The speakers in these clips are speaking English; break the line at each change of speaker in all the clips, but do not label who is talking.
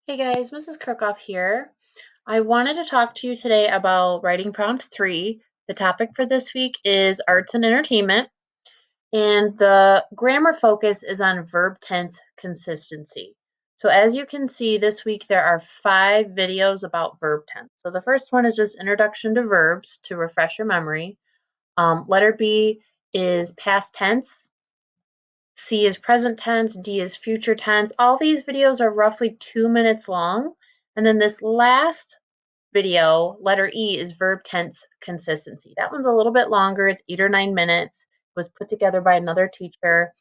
Hey guys, Mrs. Kirkhoff here. I wanted to talk to you today about writing prompt 3. The topic for this week is arts and entertainment, and the grammar focus is on verb tense consistency. So as you can see, this week there are 5 videos about verb tense. So the first one is just introduction to verbs to refresh your memory. Letter B is past tense. C is present tense, D is future tense. All these videos are roughly 2 minutes long. And then this last video, letter E, is verb tense consistency. That one's a little bit longer. It's 8 or 9 minutes. It was put together by another teacher,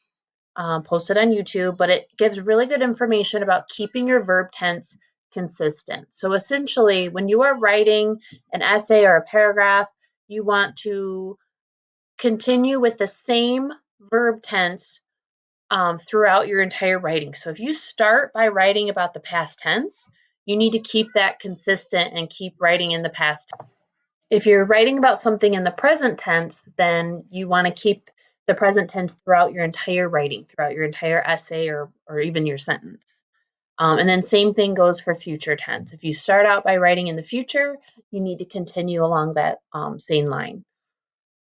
posted on YouTube, but it gives really good information about keeping your verb tense consistent. So essentially, when you are writing an essay or a paragraph, you want to continue with the same verb tense throughout your entire writing. So if you start by writing about the past tense, you need to keep that consistent and keep writing in the past tense. If you're writing about something in the present tense, then you want to keep the present tense throughout your entire writing, throughout your entire essay or even your sentence. And then same thing goes for future tense. If you start out by writing in the future, you need to continue along that same line.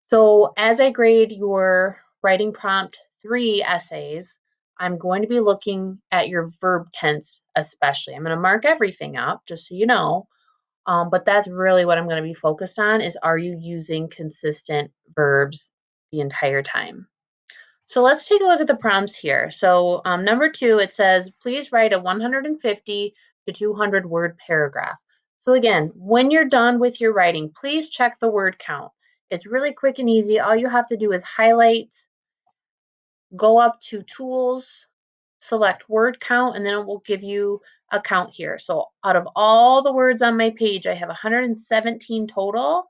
So as I grade your writing prompt 3 essays, I'm going to be looking at your verb tense especially. I'm going to mark everything up just so you know, but that's really what I'm going to be focused on is are you using consistent verbs the entire time? So let's take a look at the prompts here. So number 2, it says, please write a 150 to 200 word paragraph. So again, when you're done with your writing, please check the word count. It's really quick and easy. All you have to do is highlight, go up to tools, select word count, and then it will give you a count here. So out of all the words on my page, I have 117 total.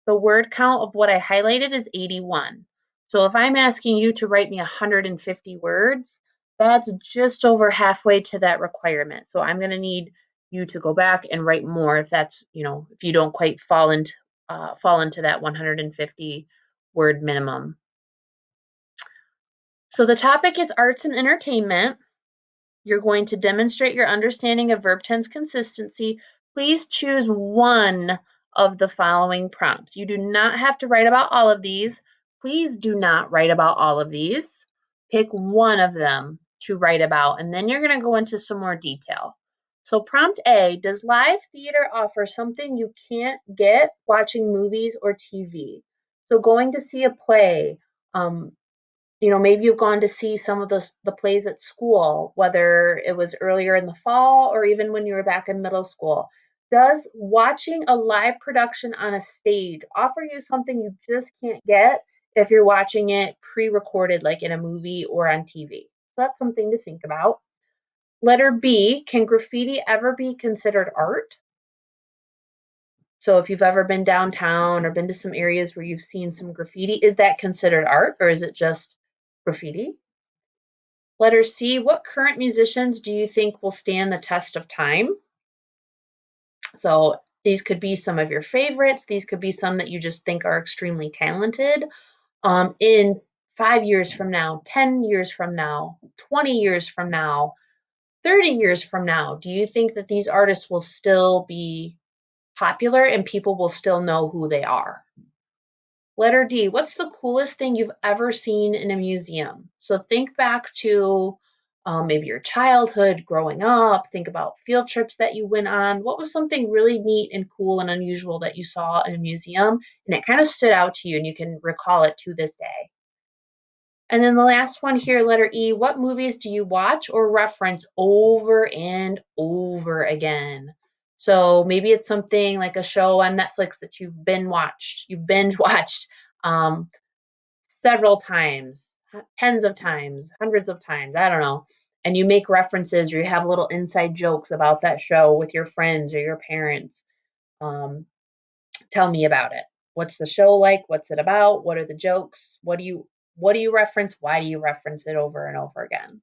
The word count of what I highlighted is 81. So if I'm asking you to write me 150 words, that's just over halfway to that requirement. So I'm going to need you to go back and write more if that's, if you don't quite fall into that 150 word minimum. So the topic is arts and entertainment. You're going to demonstrate your understanding of verb tense consistency. Please choose one of the following prompts. You do not have to write about all of these. Please do not write about all of these. Pick one of them to write about, and then you're going to go into some more detail. So prompt A, does live theater offer something you can't get watching movies or TV? So going to see a play, maybe you've gone to see some of the plays at school, whether it was earlier in the fall or even when you were back in middle school. Does watching a live production on a stage offer you something you just can't get if you're watching it pre-recorded, like in a movie or on TV? So that's something to think about. Letter B, can graffiti ever be considered art? So if you've ever been downtown or been to some areas where you've seen some graffiti, is that considered art or is it just graffiti? Letter C, what current musicians do you think will stand the test of time? So these could be some of your favorites. These could be some that you just think are extremely talented. In 5 years from now, 10 years from now, 20 years from now, 30 years from now, do you think that these artists will still be popular and people will still know who they are? Letter D, what's the coolest thing you've ever seen in a museum? So think back to maybe your childhood, growing up, think about field trips that you went on. What was something really neat and cool and unusual that you saw in a museum and it kind of stood out to you and you can recall it to this day? And then the last one here, letter E, what movies do you watch or reference over and over again? So maybe it's something like a show on Netflix that you've binge watched um, several times, tens of times, hundreds of times, I don't know. And you make references or you have little inside jokes about that show with your friends or your parents. Um, Tell me about it. What's the show like? What's it about? What are the jokes? What do you reference? Why do you reference it over and over again?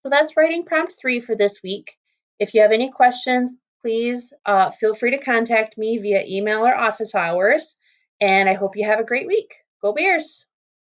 So that's writing prompt 3 for this week. If you have any questions, please feel free to contact me via email or office hours. And I hope you have a great week. Go Bears!